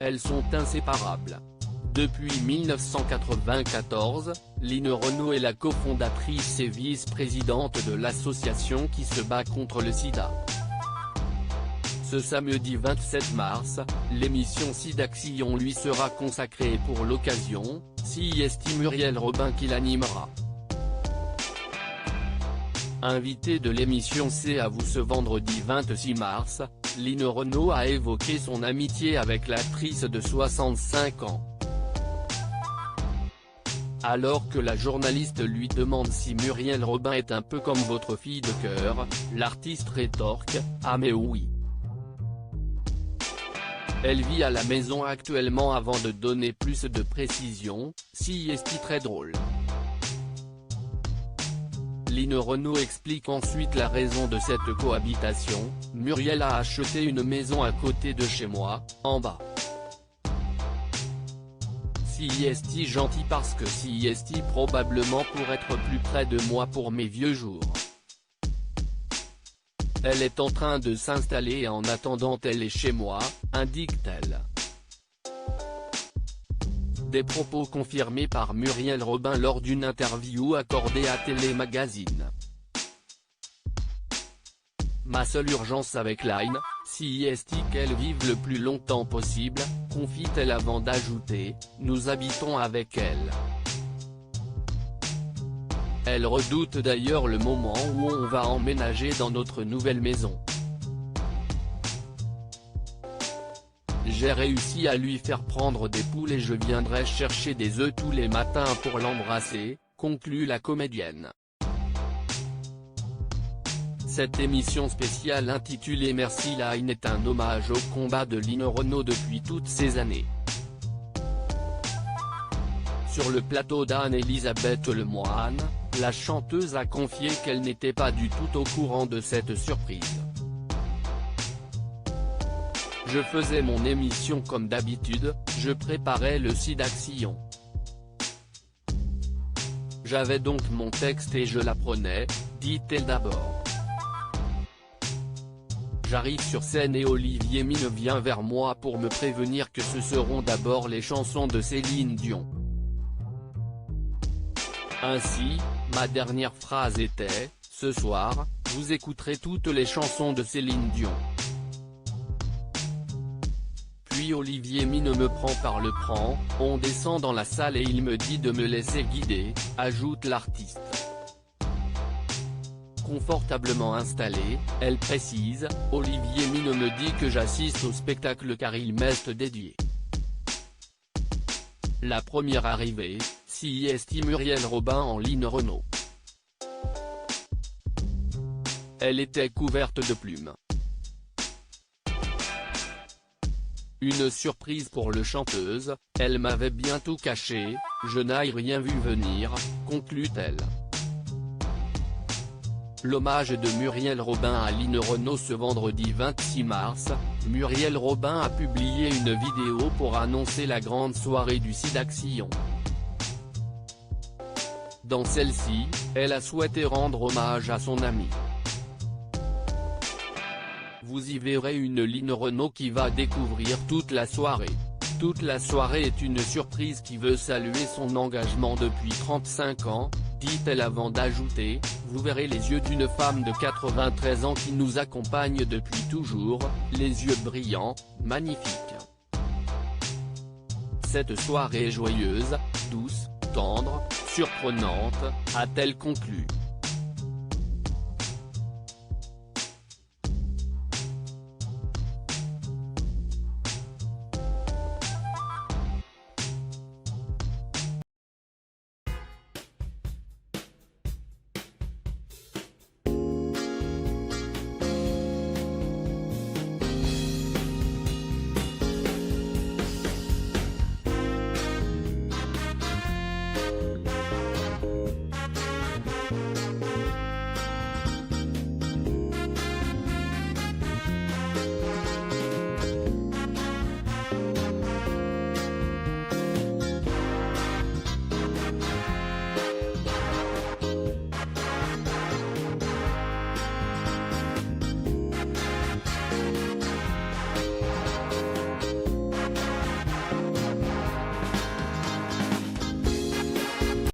elles sont inséparables. Depuis 1994, Line Renaud est la cofondatrice et vice-présidente de l'association qui se bat contre le sida. Ce samedi 27 mars, l'émission SIDAction lui sera consacrée pour l'occasion, c'est Muriel Robin qui l'animera. Invitée de l'émission C'est à vous ce vendredi 26 mars, Line Renaud a évoqué son amitié avec l'actrice de 65 ans. Alors que la journaliste lui demande si Muriel Robin est un peu comme votre fille de cœur, l'artiste rétorque « Ah mais oui ». Elle vit à la maison actuellement avant de donner plus de précisions, c'est très drôle. Line Renaud explique ensuite la raison de cette cohabitation, Muriel a acheté une maison à côté de chez moi, en bas. C'est gentil parce que c'est probablement pour être plus près de moi pour mes vieux jours. Elle est en train de s'installer et en attendant elle est chez moi, indique-t-elle. Des propos confirmés par Muriel Robin lors d'une interview accordée à Télé Magazine. Ma seule urgence avec Line, c'est qu'elle vive le plus longtemps possible, confie-t-elle avant d'ajouter, nous habitons avec elle. Elle redoute d'ailleurs le moment où on va emménager dans notre nouvelle maison. J'ai réussi à lui faire prendre des poules et je viendrai chercher des œufs tous les matins pour l'embrasser, conclut la comédienne. Cette émission spéciale intitulée Merci Line est un hommage au combat de Line Renaud depuis toutes ces années. Sur le plateau d'Anne-Elisabeth Lemoine, la chanteuse a confié qu'elle n'était pas du tout au courant de cette surprise. Je faisais mon émission comme d'habitude, je préparais le SIDAction. J'avais donc mon texte et je l'apprenais, dit-elle d'abord. J'arrive sur scène et Olivier Mine vient vers moi pour me prévenir que ce seront d'abord les chansons de Céline Dion. Ainsi, ma dernière phrase était, ce soir, vous écouterez toutes les chansons de Céline Dion. Puis Olivier Mine me prend par le bras, on descend dans la salle et il me dit de me laisser guider, ajoute l'artiste. Confortablement installée, elle précise, Olivier Mine me dit que j'assiste au spectacle car il m'est dédié. La première arrivée, c'est Muriel Robin en Line Renaud. Elle était couverte de plumes. Une surprise pour le chanteuse, elle m'avait bien tout caché, je n'ai rien vu venir, conclut-elle. L'hommage de Muriel Robin à Line Renaud ce vendredi 26 mars, Muriel Robin a publié une vidéo pour annoncer la grande soirée du SIDAction. Dans celle-ci, elle a souhaité rendre hommage à son amie. Vous y verrez une Line Renaud qui va découvrir toute la soirée. Toute la soirée est une surprise qui veut saluer son engagement depuis 35 ans, dit-elle avant d'ajouter, vous verrez les yeux d'une femme de 93 ans qui nous accompagne depuis toujours, les yeux brillants, magnifiques. Cette soirée est joyeuse, douce, tendre, surprenante, a-t-elle conclu.